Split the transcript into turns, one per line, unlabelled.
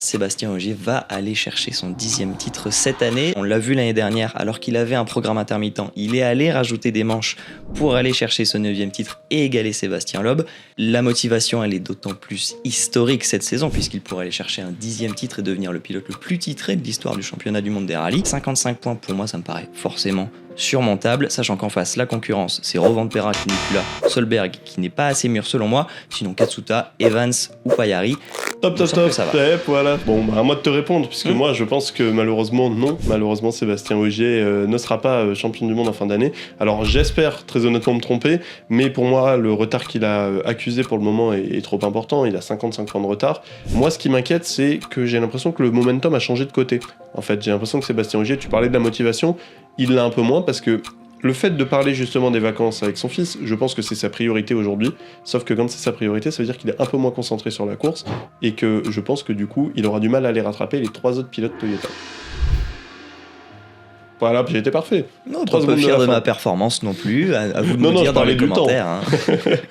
Sébastien Ogier va aller chercher son 10e titre cette année. On l'a vu l'année dernière, alors qu'il avait un programme intermittent, il est allé rajouter des manches pour aller chercher ce 9e titre et égaler Sébastien Loeb. La motivation, elle est d'autant plus historique cette saison, puisqu'il pourrait aller chercher un 10e titre et devenir le pilote le plus titré de l'histoire du championnat du monde des rallyes. 55 points, pour moi, ça me paraît forcément surmontable, sachant qu'en face, la concurrence, c'est Rovanperä qui n'est plus là, Solberg qui n'est pas assez mûr selon moi, sinon Katsuta, Evans ou Paillari.
Top, voilà. Bon, à moi de te répondre, puisque moi, je pense que malheureusement, non. Malheureusement, Sébastien Ogier ne sera pas champion du monde en fin d'année. Alors, j'espère très honnêtement me tromper, mais pour moi, le retard qu'il a accusé pour le moment est trop important. Il a 55 points de retard. Moi, ce qui m'inquiète, c'est que j'ai l'impression que le momentum a changé de côté. En fait, j'ai l'impression que Sébastien Ogier, tu parlais de la motivation, il l'a un peu moins parce que le fait de parler justement des vacances avec son fils, je pense que c'est sa priorité aujourd'hui, sauf que quand c'est sa priorité, ça veut dire qu'il est un peu moins concentré sur la course, et que je pense que du coup, il aura du mal à aller rattraper les 3 autres pilotes Toyota. Voilà, puis j'ai été parfait.
Non, 3 secondes fier de ma performance non plus, à vous de me dire dans les commentaires.